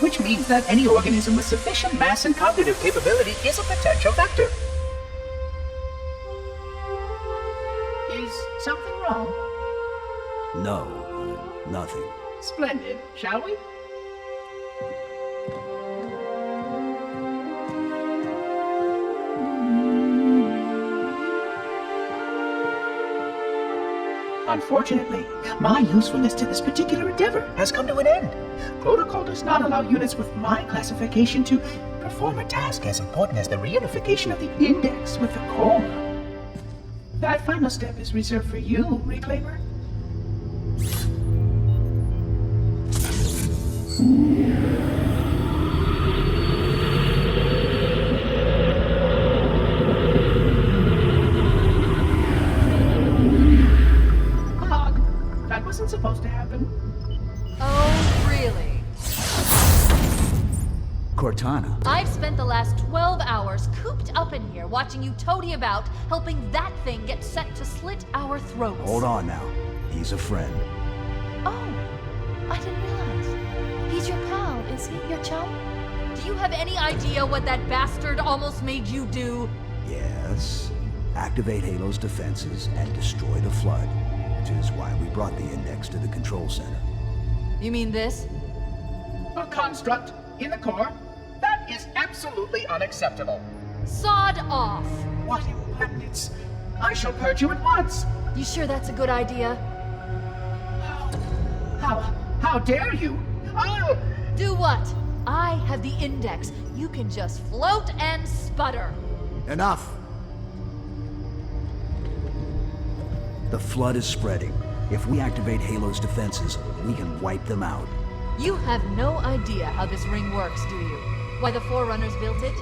which means that any organism with sufficient mass and cognitive capability is a potential vector. Is something wrong? No, nothing. Splendid, shall we? Unfortunately, my usefulness to this particular endeavor has come to an end. Protocol does not allow units with my classification to perform a task as important as the reunification of the index with the core. That final step is reserved for you, Reclaimer. That wasn't supposed to happen. Oh, really? Cortana. I've spent the last 12 hours cooped up in here watching you toady about, helping that thing get set to slit our throats. Hold on now. He's a friend. Oh, I didn't realize. He's your pal, is he? Your chum? Do you have any idea what that bastard almost made you do? Yes. Activate Halo's defenses and destroy the Flood. Which is why we brought the index to the control center. You mean this? A construct in the core? That is absolutely unacceptable. Sod off! What impertinence! I shall purge you at once! You sure that's a good idea? How dare you? I'll... Do what? I have the index. You can just float and sputter. Enough! The Flood is spreading. If we activate Halo's defenses, we can wipe them out. You have no idea how this ring works, do you? Why the Forerunners built it?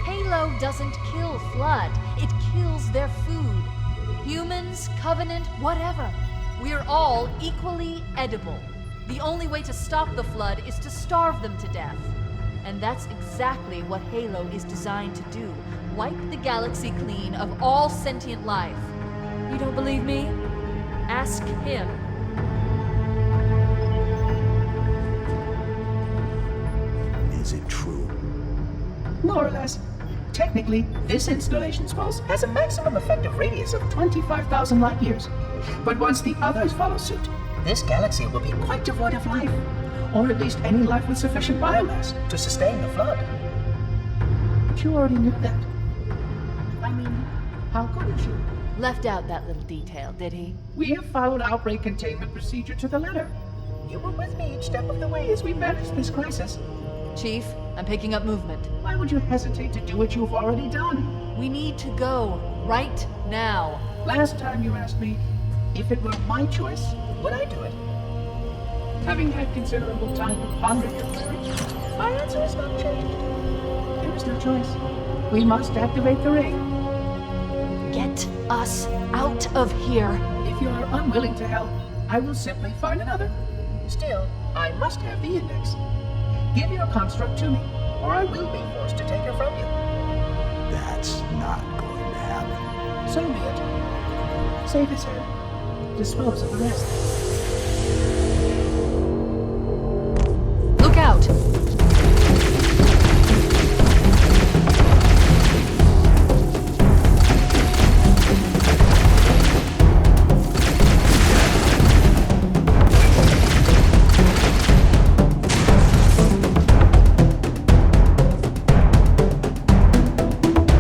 Halo doesn't kill Flood. It kills their food. Humans, Covenant, whatever. We're all equally edible. The only way to stop the Flood is to starve them to death. And that's exactly what Halo is designed to do. Wipe the galaxy clean of all sentient life. You don't believe me? Ask him. Is it true? More or less. Technically, this installation's pulse has a maximum effective radius of 25,000 light years. But once the others follow suit, this galaxy will be quite devoid of life. Or at least any life with sufficient biomass to sustain the Flood. But you already knew that. I mean, how couldn't you? Left out that little detail, did he? We have followed outbreak containment procedure to the letter. You were with me each step of the way as we managed this crisis. Chief, I'm picking up movement. Why would you hesitate to do what you've already done? We need to go right now. Last time you asked me, if it were my choice, would I do it? Having had considerable time to ponder your query, my answer has not changed. There is no choice. We must activate the ring. Get us out of here. If you are unwilling to help, I will simply find another. Still, I must have the index. Give your construct to me, or I will be forced to take her from you. That's not going to happen. So be it. Save his head. Dispose of the rest. Look out!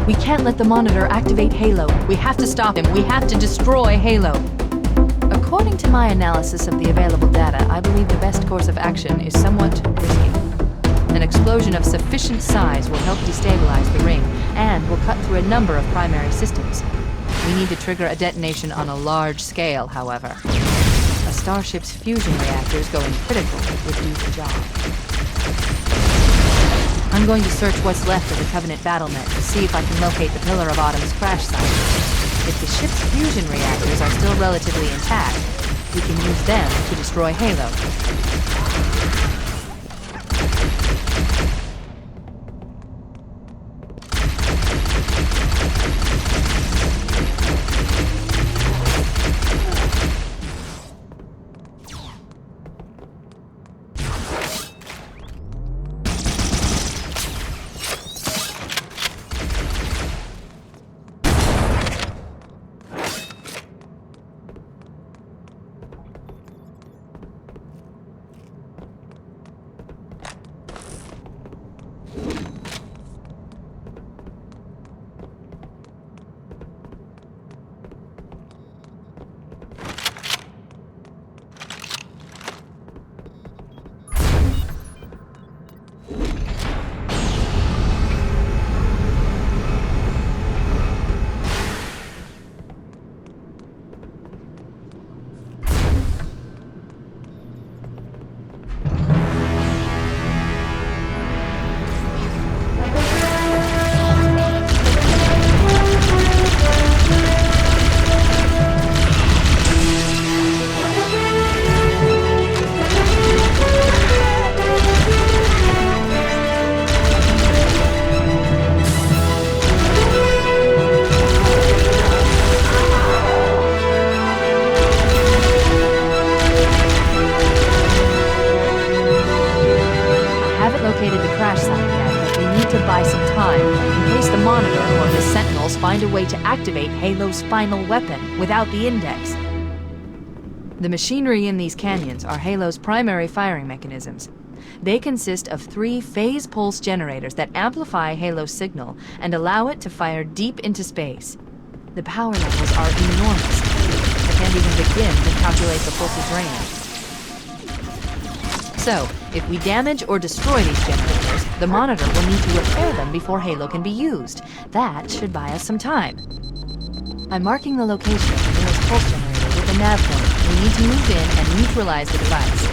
We can't let the Monitor activate Halo. We have to stop him. We have to destroy Halo. According to my analysis of the available data, I believe the best course of action is somewhat risky. An explosion of sufficient size will help destabilize the ring, and will cut through a number of primary systems. We need to trigger a detonation on a large scale, however. A starship's fusion reactors going critical would do the job. I'm going to search what's left of the Covenant battlement to see if I can locate the Pillar of Autumn's crash site. If the ship's fusion reactors are still relatively intact, we can use them to destroy Halo. buy some time in case the Monitor or his Sentinels find a way to activate Halo's final weapon without the Index. The machinery in these canyons are Halo's primary firing mechanisms. They consist of 3 phase pulse generators that amplify Halo's signal and allow it to fire deep into space. The power levels are enormous. I can't even begin to calculate the pulse's range. So, if we damage or destroy these generators, the Monitor will need to repair them before Halo can be used. That should buy us some time. I'm marking the location of the nearest pulse generator with a nav point. We need to move in and neutralize the device.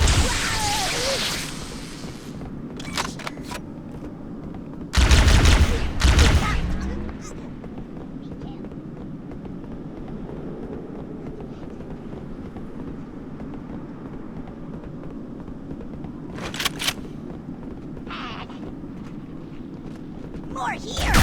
More here!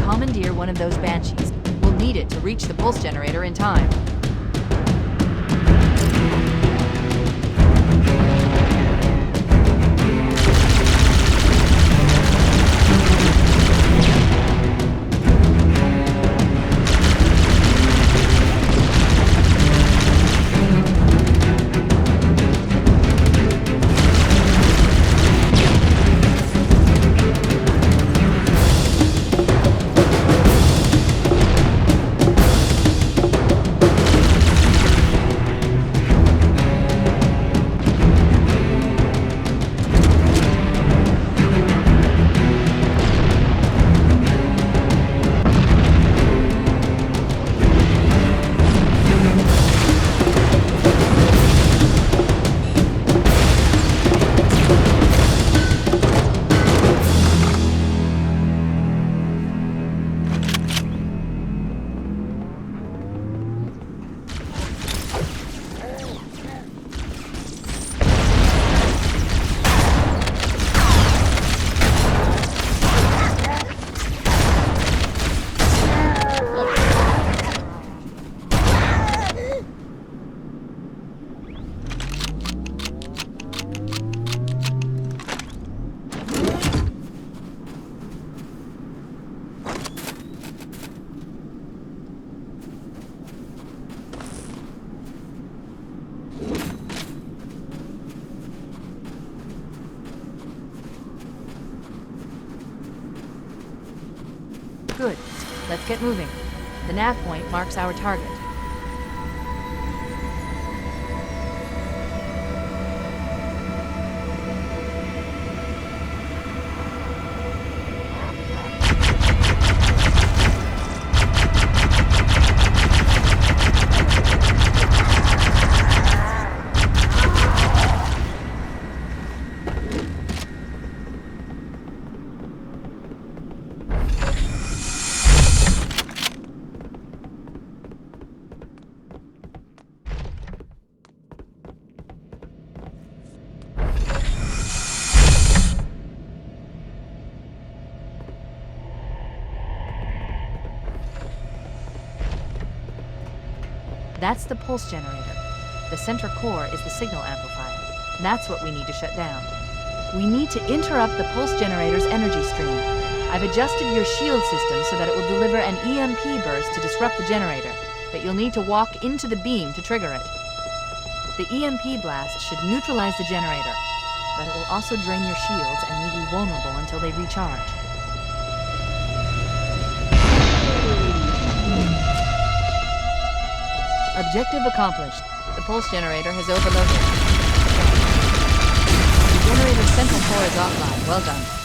Commandeer one of those Banshees. We'll need it to reach the pulse generator in time. Good. Let's get moving. The nav point marks our target. That's the pulse generator. The center core is the signal amplifier. That's what we need to shut down. We need to interrupt the pulse generator's energy stream. I've adjusted your shield system so that it will deliver an EMP burst to disrupt the generator, but you'll need to walk into the beam to trigger it. The EMP blast should neutralize the generator, but it will also drain your shields and leave you vulnerable until they recharge. Objective accomplished. The pulse generator has overloaded. The generator's central core is offline. Well done.